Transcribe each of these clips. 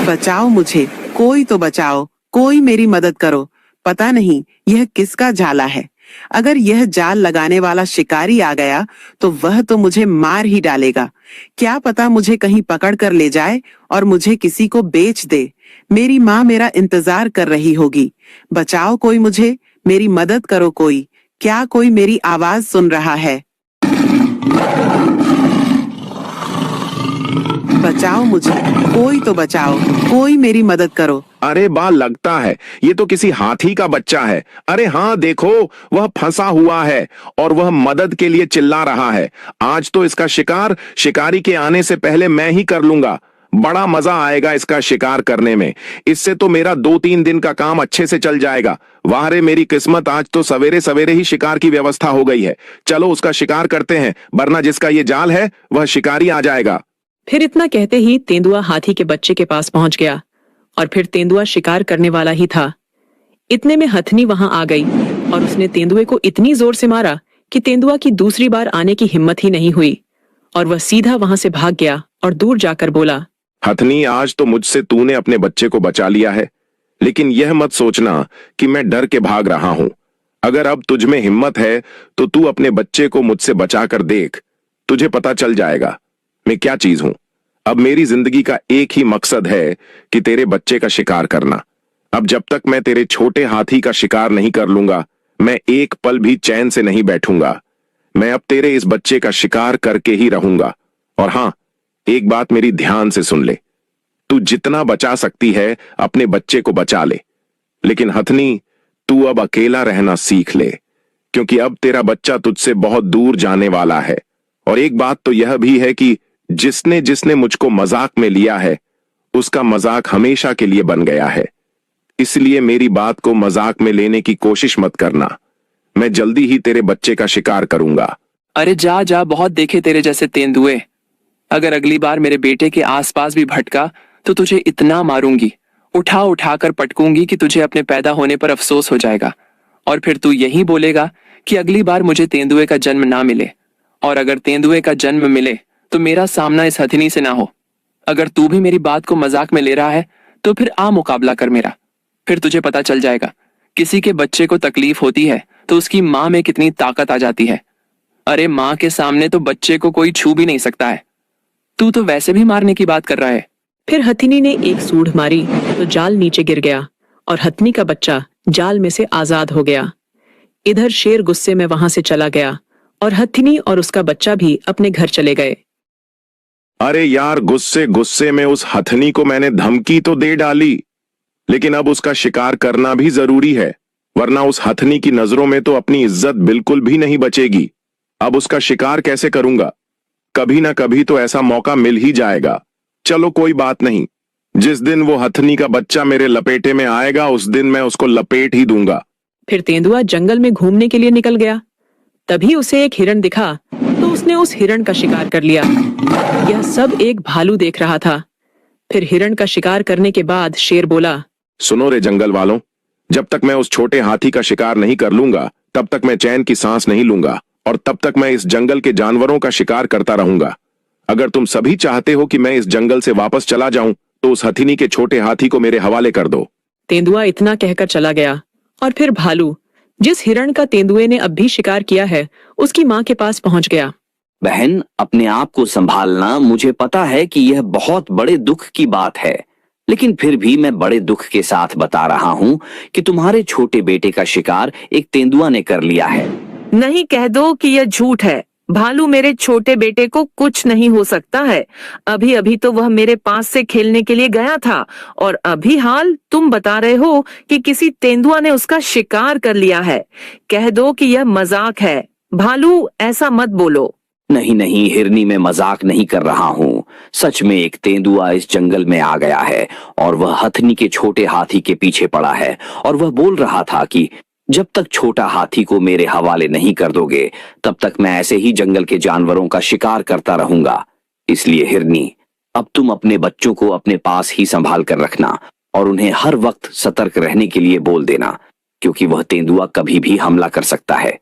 बचाओ मुझे, कोई तो बचाओ, कोई मेरी मदद करो। पता नहीं यह किसका जाला है। अगर यह जाल लगाने वाला शिकारी आ गया तो वह तो मुझे मार ही डालेगा। क्या पता मुझे कहीं पकड़ कर ले जाए और मुझे किसी को बेच दे। मेरी माँ मेरा इंतजार कर रही होगी। बचाओ कोई मुझे, मेरी मदद करो कोई। क्या कोई मेरी आवाज सुन रहा है? बचाओ मुझे, कोई तो बचाओ, कोई मेरी मदद करो। अरे बा, लगता है ये तो किसी हाथी का बच्चा है। अरे हाँ देखो, वह फंसा हुआ है और वह मदद के लिए चिल्ला रहा है। आज तो इसका शिकार शिकारी के आने से पहले मैं ही कर लूंगा। बड़ा मजा आएगा इसका शिकार करने में। इससे तो मेरा 2-3 दिन का काम अच्छे से चल जाएगा। वाह रे मेरी किस्मत, आज तो सवेरे सवेरे ही शिकार की व्यवस्था हो गई है। चलो उसका शिकार करते हैं, वरना जिसका ये जाल है वह शिकारी आ जाएगा। फिर इतना कहते ही तेंदुआ हाथी के बच्चे के पास पहुंच गया और फिर तेंदुआ शिकार करने वाला ही था। इतने में हथनी वहां आ गई और उसने तेंदुए को इतनी जोर से मारा कि तेंदुआ की दूसरी बार आने की हिम्मत ही नहीं हुई और वह सीधा वहां से भाग गया और दूर जाकर बोला, हथनी, आज तो मुझसे तूने अपने बच्चे को बचा लिया है, लेकिन यह मत सोचना कि मैं डर के भाग रहा हूं। अगर अब तुझ में हिम्मत है तो तू अपने बच्चे को मुझसे बचाकर देख। तुझे पता चल जाएगा मैं क्या चीज हूं। अब मेरी जिंदगी का एक ही मकसद है कि तेरे बच्चे का शिकार करना। अब जब तक मैं तेरे छोटे हाथी का शिकार नहीं कर लूंगा, मैं एक पल भी चैन से नहीं बैठूंगा। मैं अब तेरे इस बच्चे का शिकार करके ही रहूंगा। और हां, एक बात मेरी ध्यान से सुन ले। तू जितना बचा सकती है अपने बच्चे को बचा ले, लेकिन हथनी, तू अब अकेला रहना सीख ले, क्योंकि अब तेरा बच्चा तुझसे बहुत दूर जाने वाला है। और एक बात तो यह भी है कि जिसने जिसने मुझको मजाक में लिया है, उसका मजाक हमेशा के लिए बन गया है। इसलिए मेरी बात को मजाक में लेने की कोशिश मत करना। मैं जल्दी ही तेरे बच्चे का शिकार करूंगा। अरे जा जा, बहुत देखे तेरे जैसे तेंदुए। अगर अगली बार मेरे बेटे के आसपास भी भटका तो तुझे इतना मारूंगी, उठा उठा कर पटकूंगी कि तुझे अपने पैदा होने पर अफसोस हो जाएगा। और फिर तू यही बोलेगा कि अगली बार मुझे तेंदुए का जन्म ना मिले। और अगर तेंदुए का जन्म मिले तो मेरा सामना इस हथनी से ना हो। अगर तू भी मेरी बात को मजाक में ले रहा है तो फिर आ मुकाबला कर मेरा। फिर तुझे पता चल जाएगा किसी के बच्चे को तकलीफ होती है तो उसकी माँ में कितनी ताकत आ जाती है। अरे माँ के सामने तो बच्चे को कोई छू भी नहीं सकता है। तू तो वैसे भी मारने की बात कर रहा है। फिर हथनी ने एक सूंड मारी तो जाल नीचे गिर गया और हथनी का बच्चा जाल में से आजाद हो गया। इधर शेर गुस्से में वहां से चला गया और हथनी और उसका बच्चा भी अपने घर चले गए। अरे यार, गुस्से गुस्से में उस हथनी को मैंने धमकी तो दे डाली, लेकिन अब उसका शिकार करना भी जरूरी है, वरना उस हथनी की नजरों में तो अपनी इज्जत बिल्कुल भी नहीं बचेगी। अब उसका शिकार कैसे करूंगा? कभी ना कभी तो ऐसा मौका मिल ही जाएगा। चलो कोई बात नहीं, जिस दिन वो हथनी का बच्चा मेरे लपेटे में आएगा उस दिन मैं उसको लपेट ही दूंगा। फिर तेंदुआ जंगल में घूमने के लिए निकल गया। तभी उसे एक हिरण दिखा तो उसने उस हिरण का शिकार कर लिया। यह सब एक भालू देख रहा था। फिर हिरण का शिकार करने के बाद शेर बोला, सुनो रे जंगल वालों, जब तक मैं उस छोटे हाथी का शिकार नहीं कर लूंगा तब तक मैं चैन की सांस नहीं लूंगा और तब तक मैं इस जंगल के जानवरों का शिकार करता रहूंगा। अगर तुम सभी चाहते हो कि मैं इस जंगल से वापस चला जाऊं तो उस हथनी के छोटे हाथी को मेरे हवाले कर दो। तेंदुआ इतना कहकर चला गया और फिर भालू, जिस हिरण का तेंदुए ने अब भी शिकार किया है, उसकी माँ के पास पहुंच गया। बहन, अपने आप को संभालना। मुझे पता है कि यह बहुत बड़े दुख की बात है, लेकिन फिर भी मैं बड़े दुख के साथ बता रहा हूँ कि तुम्हारे छोटे बेटे का शिकार एक तेंदुआ ने कर लिया है। नहीं, कह दो कि यह झूठ है। भालू मेरे छोटे बेटे को कुछ नहीं हो सकता है। अभी अभी तो वह मेरे पास से खेलने के लिए गया था और अभी हाल तुम बता रहे हो कि किसी तेंदुआ ने उसका शिकार कर लिया है। कह दो कि यह मजाक है। भालू, ऐसा मत बोलो। नहीं नहीं हिरनी, मैं मजाक नहीं कर रहा हूँ। सच में एक तेंदुआ इस जंगल में आ गया है और वह हथनी के छोटे हाथी के पीछे पड़ा है और वह बोल रहा था कि जब तक छोटा हाथी को मेरे हवाले नहीं कर दोगे तब तक मैं ऐसे ही जंगल के जानवरों का शिकार करता रहूंगा। इसलिए हिरनी, अब तुम अपने बच्चों को अपने पास ही संभाल कर रखना और उन्हें हर वक्त सतर्क रहने के लिए बोल देना, क्योंकि वह तेंदुआ कभी भी हमला कर सकता है।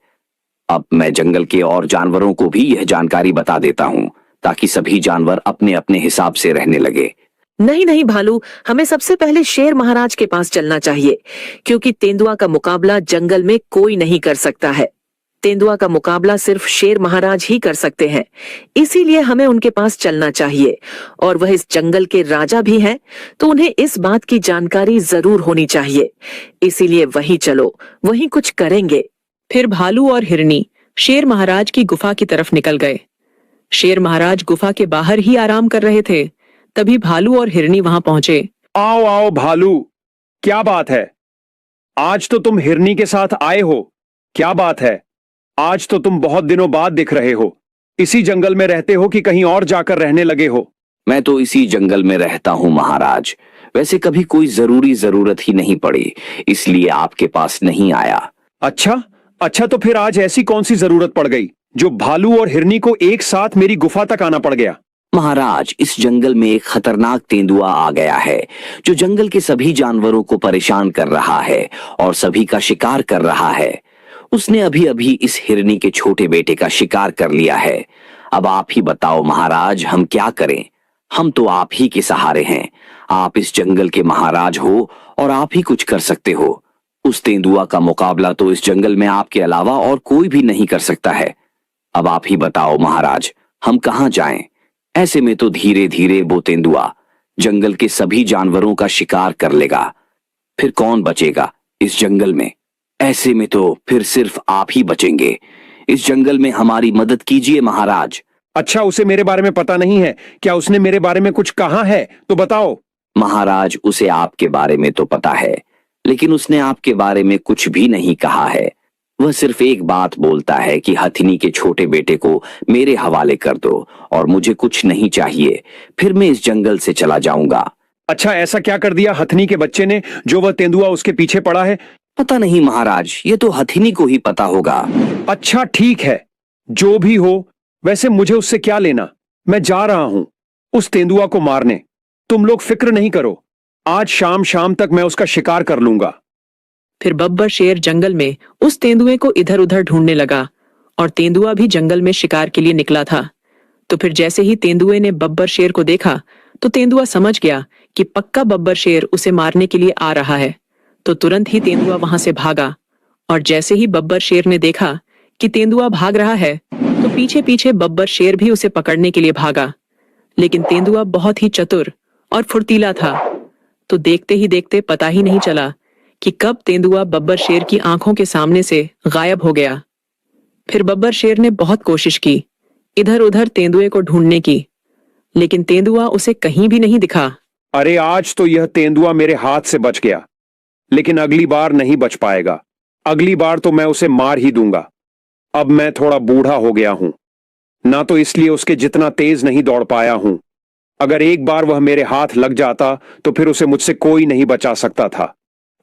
अब मैं जंगल के और जानवरों को भी यह जानकारी बता देता हूं ताकि सभी जानवर अपने अपने हिसाब से रहने लगे। नहीं नहीं भालू, हमें सबसे पहले शेर महाराज के पास चलना चाहिए, क्योंकि तेंदुआ का मुकाबला जंगल में कोई नहीं कर सकता है। तेंदुआ का मुकाबला सिर्फ शेर महाराज ही कर सकते हैं, इसीलिए हमें उनके पास चलना चाहिए। और वह इस जंगल के राजा भी हैं, तो उन्हें इस बात की जानकारी जरूर होनी चाहिए। इसीलिए वहीं चलो, वहीं कुछ करेंगे। फिर भालू और हिरनी शेर महाराज की गुफा की तरफ निकल गए। शेर महाराज गुफा के बाहर ही आराम कर रहे थे, तभी भालू और हिरनी वहां पहुंचे। आओ आओ भालू, क्या बात है? आज तो तुम हिरनी के साथ आए हो, क्या बात है? आज तो तुम बहुत दिनों बाद दिख रहे हो। इसी जंगल में रहते हो कि कहीं और जाकर रहने लगे हो? मैं तो इसी जंगल में रहता हूँ महाराज। वैसे कभी कोई जरूरत ही नहीं पड़ी, इसलिए आपके पास नहीं आया। अच्छा, तो फिर आज ऐसी कौन सी जरूरत पड़ गई जो भालू और हिरनी को एक साथ मेरी गुफा तक आना पड़ गया? महाराज, इस जंगल में एक खतरनाक तेंदुआ आ गया है, जो जंगल के सभी जानवरों को परेशान कर रहा है और सभी का शिकार कर रहा है। उसने अभी अभी इस हिरनी के छोटे बेटे का शिकार कर लिया है। अब आप ही बताओ महाराज, हम क्या करें? हम तो आप ही के सहारे हैं। आप इस जंगल के महाराज हो और आप ही कुछ कर सकते हो। उस तेंदुआ का मुकाबला तो इस जंगल में आपके अलावा और कोई भी नहीं कर सकता है। अब आप ही बताओ महाराज, हम कहाँ जाएं? ऐसे में तो धीरे धीरे वो तेंदुआ जंगल के सभी जानवरों का शिकार कर लेगा। फिर कौन बचेगा इस जंगल में? ऐसे में तो फिर सिर्फ आप ही बचेंगे। इस जंगल में हमारी मदद कीजिए महाराज। अच्छा, उसे मेरे बारे में पता नहीं है क्या? उसने मेरे बारे में कुछ कहा है तो बताओ। महाराज, उसे आपके बारे में तो पता है, लेकिन उसने आपके बारे में कुछ भी नहीं कहा है। वह सिर्फ एक बात बोलता है कि हथिनी के छोटे बेटे को मेरे हवाले कर दो और मुझे कुछ नहीं चाहिए, फिर मैं इस जंगल से चला जाऊंगा। अच्छा, ऐसा क्या कर दिया हथिनी के बच्चे ने जो वह तेंदुआ उसके पीछे पड़ा है? पता नहीं महाराज, ये तो हथिनी को ही पता होगा। अच्छा ठीक है, जो भी हो, वैसे मुझे उससे क्या लेना? मैं जा रहा हूं उस तेंदुआ को मारने। तुम लोग फिक्र नहीं करो, आज शाम तक मैं उसका शिकार कर लूंगा। फिर बब्बर शेर जंगल में उस तेंदुए को इधर उधर ढूंढने लगा और तेंदुआ भी जंगल में शिकार के लिए निकला था। तो फिर जैसे ही तेंदुए ने बब्बर शेर को देखा, तो तेंदुआ समझ गया कि पक्का बब्बर शेर उसे मारने के लिए आ रहा है। तो तुरंत ही तेंदुआ वहां से भागा और जैसे ही बब्बर शेर ने देखा कि तेंदुआ भाग रहा है, तो पीछे पीछे बब्बर शेर भी उसे पकड़ने के लिए भागा। लेकिन तेंदुआ बहुत ही चतुर और फुर्तीला था, तो देखते ही देखते पता ही नहीं चला कि कब तेंदुआ बब्बर शेर की आंखों के सामने से गायब हो गया। फिर बब्बर शेर ने बहुत कोशिश की इधर उधर तेंदुए को ढूंढने की, लेकिन तेंदुआ उसे कहीं भी नहीं दिखा। अरे, आज तो यह तेंदुआ मेरे हाथ से बच गया, लेकिन अगली बार नहीं बच पाएगा। अगली बार तो मैं उसे मार ही दूंगा। अब मैं थोड़ा बूढ़ा हो गया हूं ना, तो इसलिए उसके जितना तेज नहीं दौड़ पाया हूं। अगर एक बार वह मेरे हाथ लग जाता तो फिर उसे मुझसे कोई नहीं बचा सकता था।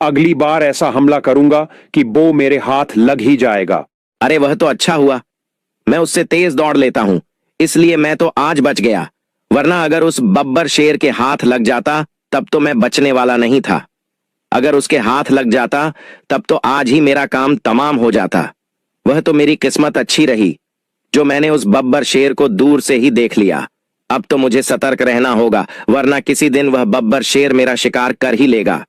अगली बार ऐसा हमला करूंगा कि वो मेरे हाथ लग ही जाएगा। अरे वह तो अच्छा हुआ, मैं उससे तेज दौड़ लेता हूँ, इसलिए मैं तो आज बच गया, वरना अगर उस बब्बर शेर के हाथ लग जाता तब तो मैं बचने वाला नहीं था। अगर उसके हाथ लग जाता तब तो आज ही मेरा काम तमाम हो जाता। वह तो मेरी किस्मत अच्छी रही जो मैंने उस बब्बर शेर को दूर से ही देख लिया। अब तो मुझे सतर्क रहना होगा, वरना किसी दिन वह बब्बर शेर मेरा शिकार कर ही लेगा।